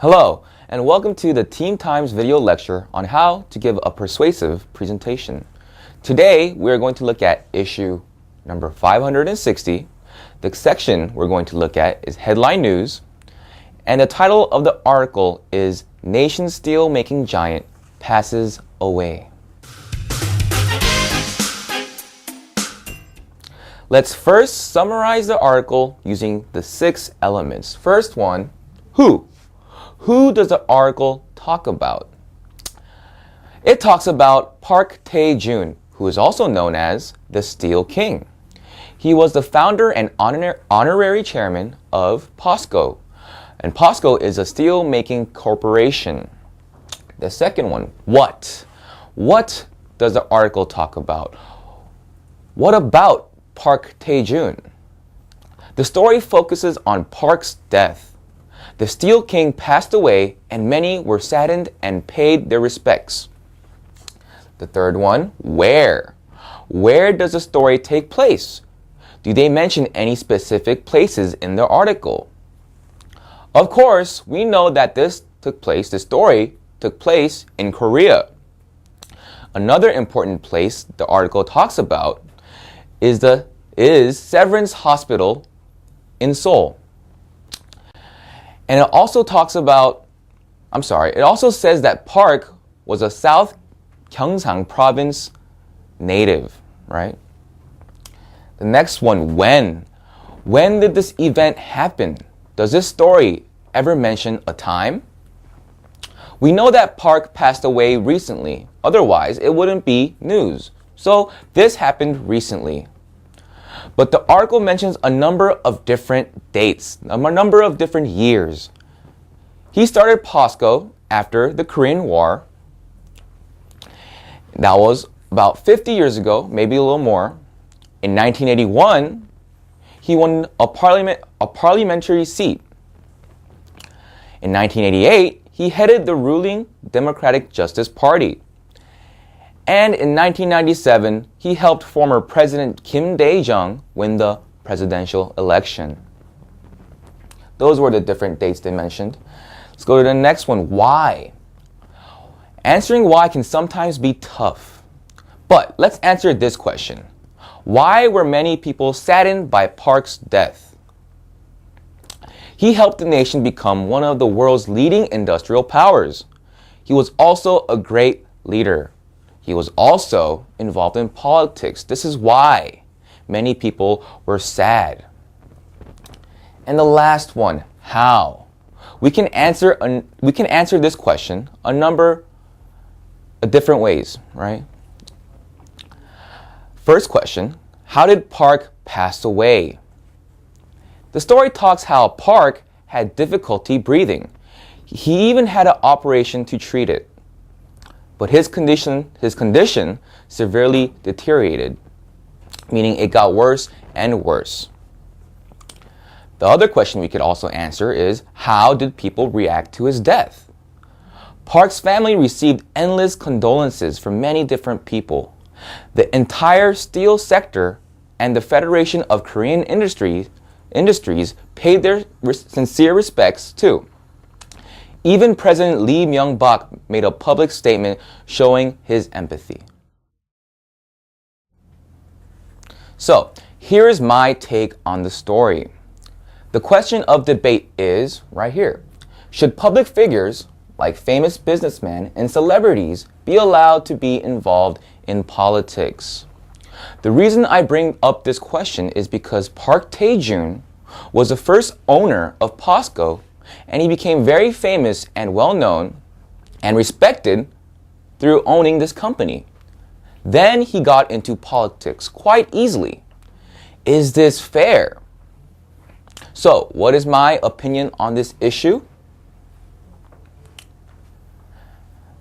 Hello, and welcome to the Team Times video lecture on how to give a persuasive presentation. Today, we are going to look at issue number 560. The section we're going to look at is Headline News, and the title of the article is Nation Steel Making Giant Passes Away. Let's first summarize the article using the 6 elements. First one, who? Who does the article talk about? It talks about Park Tae-joon, who is also known as the Steel King. He was the founder and honorary chairman of POSCO, and POSCO is a steel-making corporation. The second one, what? What does the article talk about? What about Park Tae-joon? The story focuses on Park's death. The Steel King passed away, and many were saddened and paid their respects. The third one, where? Where does the story take place? Do they mention any specific places in the article? Of course, we know that the story took place in Korea. Another important place the article talks about is Severance Hospital in Seoul. And it also says that Park was a South Gyeongsang province native, right? The next one, when? When did this event happen? Does this story ever mention a time? We know that Park passed away recently. Otherwise, it wouldn't be news. So this happened recently. But the article mentions a number of different dates, a number of different years. He started POSCO after the Korean War. That was about 50 years ago, maybe a little more. In 1981, he won a parliamentary seat. In 1988, he headed the ruling Democratic Justice Party. And in 1997, he helped former President Kim Dae-jung win the presidential election. Those were the different dates they mentioned. Let's go to the next one, why? Answering why can sometimes be tough. But let's answer this question. Why were many people saddened by Park's death? He helped the nation become one of the world's leading industrial powers. He was also a great leader. He was also involved in politics. This is why many people were sad. And the last one, how? We can answer this question a number of different ways, right? First question, how did Park pass away? The story talks how Park had difficulty breathing. He even had an operation to treat it. But his condition severely deteriorated, meaning it got worse and worse. The other question we could also answer is, how did people react to his death? Park's family received endless condolences from many different people. The entire steel sector and the Federation of Korean Industries paid their sincere respects too. Even President Lee Myung-bak made a public statement showing his empathy. So, here is my take on the story. The question of debate is right here. Should public figures, like famous businessmen and celebrities, be allowed to be involved in politics? The reason I bring up this question is because Park Tae-joon was the first owner of POSCO, and he became very famous and well-known and respected through owning this company. Then he got into politics quite easily. Is this fair? So, what is my opinion on this issue?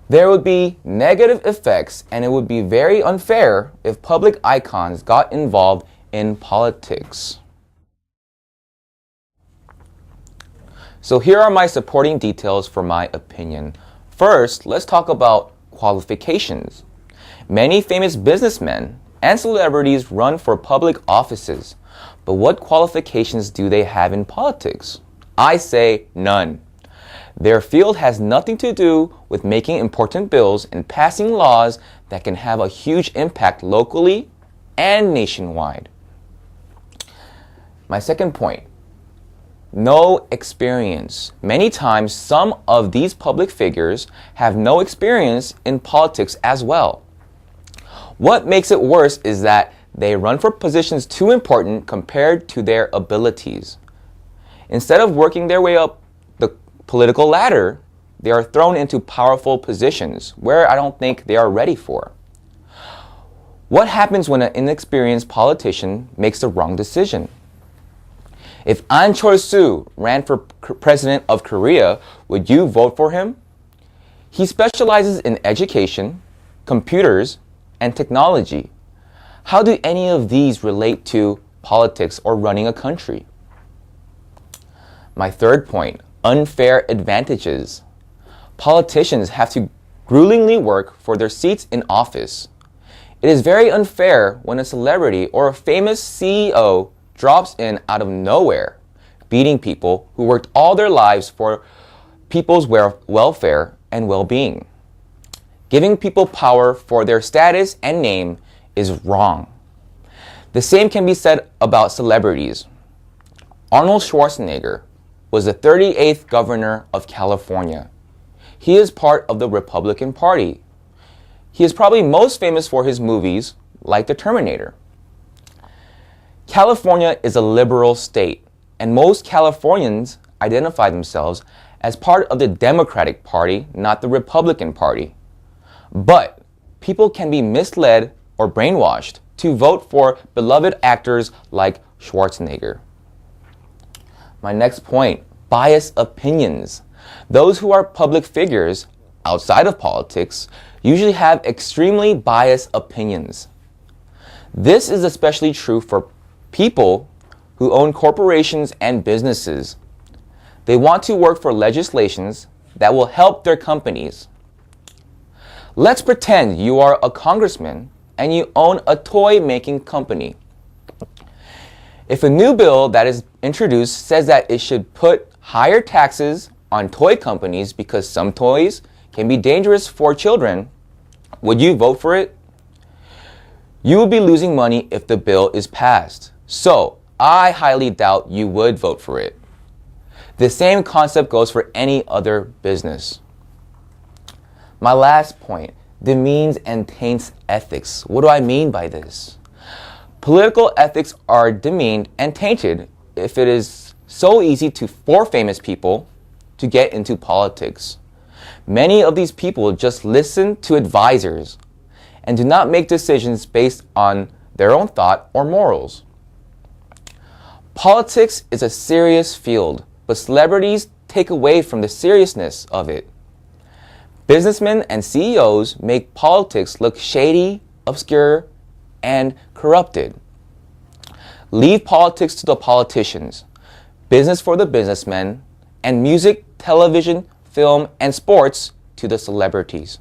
There would be negative effects, and it would be very unfair if public icons got involved in politics. So here are my supporting details for my opinion. First, let's talk about qualifications. Many famous businessmen and celebrities run for public offices, but what qualifications do they have in politics? I say none. Their field has nothing to do with making important bills and passing laws that can have a huge impact locally and nationwide. My second point, no experience. Many times, some of these public figures have no experience in politics as well. What makes it worse is that they run for positions too important compared to their abilities. Instead of working their way up the political ladder, they are thrown into powerful positions where I don't think they are ready for. What happens when an inexperienced politician makes the wrong decision? If Ahn Cheol-soo ran for president of Korea, would you vote for him? He specializes in education, computers, and technology. How do any of these relate to politics or running a country? My third point, unfair advantages. Politicians have to gruelingly work for their seats in office. It is very unfair when a celebrity or a famous CEO drops in out of nowhere, beating people who worked all their lives for people's welfare and well-being. Giving people power for their status and name is wrong. The same can be said about celebrities. Arnold Schwarzenegger was the 38th governor of California. He is part of the Republican Party. He is probably most famous for his movies like The Terminator. California is a liberal state, and most Californians identify themselves as part of the Democratic Party, not the Republican Party. But people can be misled or brainwashed to vote for beloved actors like Schwarzenegger. My next point, biased opinions. Those who are public figures outside of politics usually have extremely biased opinions. This is especially true for people who own corporations and businesses. They want to work for legislations that will help their companies. Let's pretend you are a congressman and you own a toy-making company. If a new bill that is introduced says that it should put higher taxes on toy companies because some toys can be dangerous for children, would you vote for it? You will be losing money if the bill is passed. So, I highly doubt you would vote for it. The same concept goes for any other business. My last point, demeans and taints ethics. What do I mean by this? Political ethics are demeaned and tainted if it is so easy for famous people to get into politics. Many of these people just listen to advisors and do not make decisions based on their own thought or morals. Politics is a serious field, but celebrities take away from the seriousness of it. Businessmen and CEOs make politics look shady, obscure, and corrupted. Leave politics to the politicians, business for the businessmen, and music, television, film, and sports to the celebrities.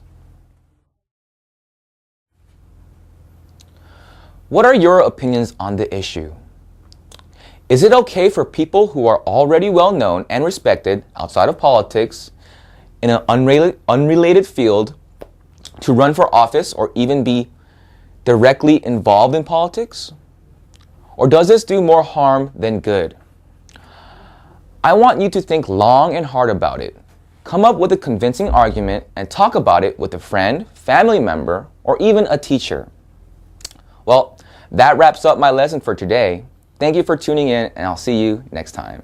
What are your opinions on the issue? Is it okay for people who are already well known and respected outside of politics in an unrelated field to run for office or even be directly involved in politics? Or does this do more harm than good? I want you to think long and hard about it. Come up with a convincing argument and talk about it with a friend, family member, or even a teacher. Well, that wraps up my lesson for today. Thank you for tuning in, and I'll see you next time.